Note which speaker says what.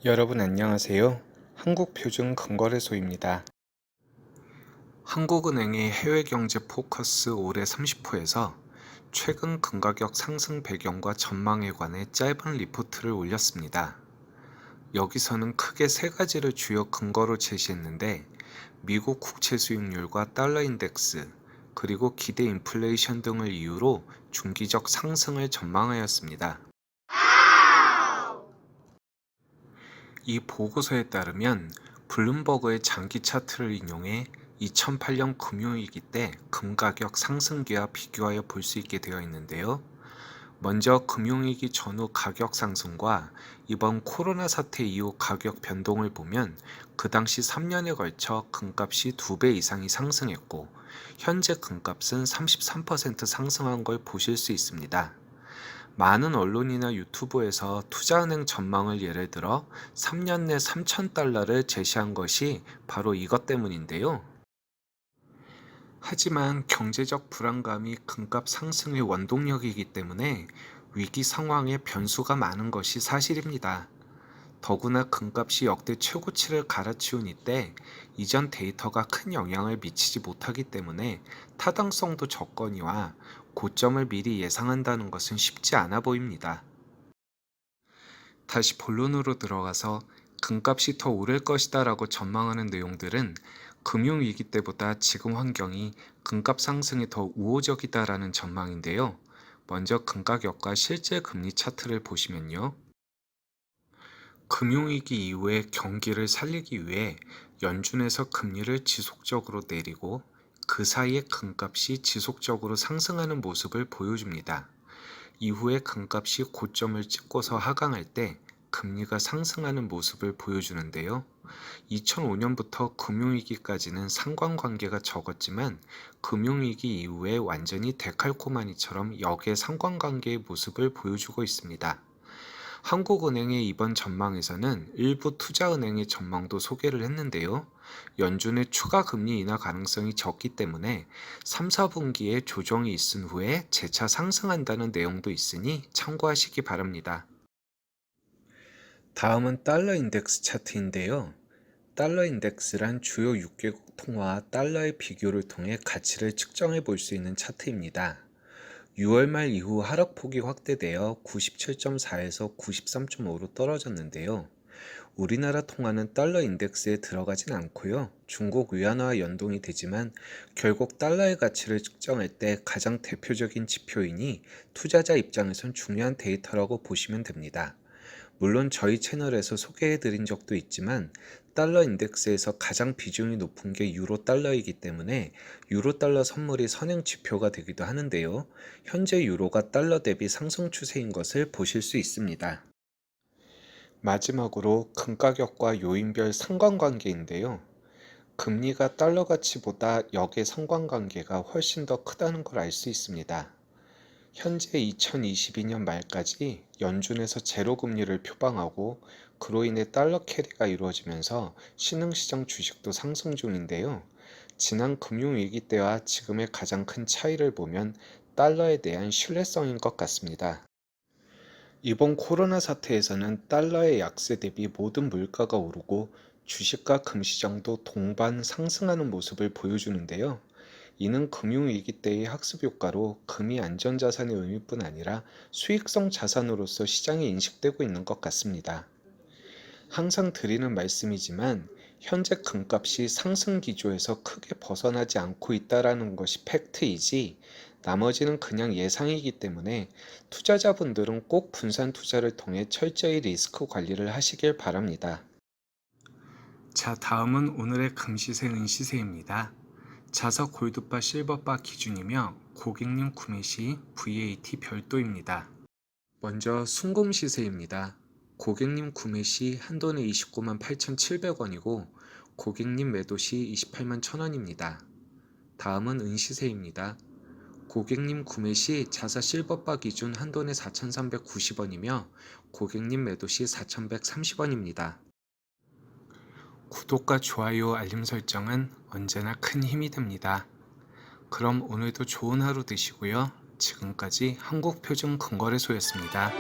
Speaker 1: 여러분 안녕하세요. 한국표준금거래소입니다. 한국은행의 해외경제 포커스 올해 30호에서 최근 금가격 상승 배경과 전망에 관해 짧은 리포트를 올렸습니다. 여기서는 크게 세 가지를 주요 근거로 제시했는데, 미국 국채 수익률과 달러 인덱스, 그리고 기대 인플레이션 등을 이유로 중기적 상승을 전망하였습니다. 이 보고서에 따르면 블룸버그의 장기 차트를 인용해 2008년 금융위기 때 금가격 상승기와 비교하여 볼 수 있게 되어 있는데요. 먼저 금융위기 전후 가격 상승과 이번 코로나 사태 이후 가격 변동을 보면 그 당시 3년에 걸쳐 금값이 2배 이상이 상승했고, 현재 금값은 33% 상승한 걸 보실 수 있습니다. 많은 언론이나 유튜브에서 투자은행 전망을 예를 들어 3년 내 3,000달러를 제시한 것이 바로 이것 때문인데요. 하지만 경제적 불안감이 금값 상승의 원동력이기 때문에 위기 상황에 변수가 많은 것이 사실입니다. 더구나 금값이 역대 최고치를 갈아치운 이때 이전 데이터가 큰 영향을 미치지 못하기 때문에 타당성도 적거니와 고점을 미리 예상한다는 것은 쉽지 않아 보입니다. 다시 본론으로 들어가서 금값이 더 오를 것이다 라고 전망하는 내용들은 금융위기 때보다 지금 환경이 금값 상승이 더 우호적이다 라는 전망인데요. 먼저 금가격과 실제 금리 차트를 보시면요. 금융위기 이후에 경기를 살리기 위해 연준에서 금리를 지속적으로 내리고, 그 사이에 금값이 지속적으로 상승하는 모습을 보여줍니다. 이후에 금값이 고점을 찍고서 하강할 때 금리가 상승하는 모습을 보여주는데요. 2005년부터 금융위기까지는 상관관계가 적었지만, 금융위기 이후에 완전히 데칼코마니처럼 역의 상관관계의 모습을 보여주고 있습니다. 한국은행의 이번 전망에서는 일부 투자은행의 전망도 소개를 했는데요. 연준의 추가 금리 인하 가능성이 적기 때문에 3, 4분기에 조정이 있은 후에 재차 상승한다는 내용도 있으니 참고하시기 바랍니다. 다음은 달러 인덱스 차트인데요. 달러 인덱스란 주요 6개국 통화와 달러의 비교를 통해 가치를 측정해 볼 수 있는 차트입니다. 6월 말 이후 하락폭이 확대되어 97.4에서 93.5로 떨어졌는데요. 우리나라 통화는 달러 인덱스에 들어가진 않고요. 중국 위안화와 연동이 되지만 결국 달러의 가치를 측정할 때 가장 대표적인 지표이니 투자자 입장에선 중요한 데이터라고 보시면 됩니다. 물론 저희 채널에서 소개해드린 적도 있지만 달러 인덱스에서 가장 비중이 높은 게 유로 달러이기 때문에 유로 달러 선물이 선행 지표가 되기도 하는데요. 현재 유로가 달러 대비 상승 추세인 것을 보실 수 있습니다. 마지막으로 금가격과 요인별 상관관계인데요. 금리가 달러 가치보다 역의 상관관계가 훨씬 더 크다는 걸 알 수 있습니다. 현재 2022년 말까지 연준에서 제로 금리를 표방하고, 그로 인해 달러 캐리가 이루어지면서 신흥시장 주식도 상승 중인데요. 지난 금융위기 때와 지금의 가장 큰 차이를 보면 달러에 대한 신뢰성인 것 같습니다. 이번 코로나 사태에서는 달러의 약세 대비 모든 물가가 오르고 주식과 금시장도 동반 상승하는 모습을 보여주는데요. 이는 금융위기 때의 학습 효과로 금이 안전자산의 의미뿐 아니라 수익성 자산으로서 시장에 인식되고 있는 것 같습니다. 항상 드리는 말씀이지만 현재 금값이 상승 기조에서 크게 벗어나지 않고 있다는 것이 팩트이지, 나머지는 그냥 예상이기 때문에 투자자분들은 꼭 분산 투자를 통해 철저히 리스크 관리를 하시길 바랍니다. 자, 다음은 오늘의 금시세 은시세입니다. 자석 골드바 실버바 기준이며 고객님 구매 시 VAT 별도입니다. 먼저 순금 시세입니다. 고객님 구매 시 한돈에 29만 8,700원이고 고객님 매도 시 28만 1,000원입니다. 다음은 은시세입니다. 고객님 구매 시 자사 실버바 기준 한돈에 4,390원이며 고객님 매도 시 4,130원입니다. 구독과 좋아요, 알림 설정은 언제나 큰 힘이 됩니다. 그럼 오늘도 좋은 하루 되시고요. 지금까지 한국표준금거래소였습니다.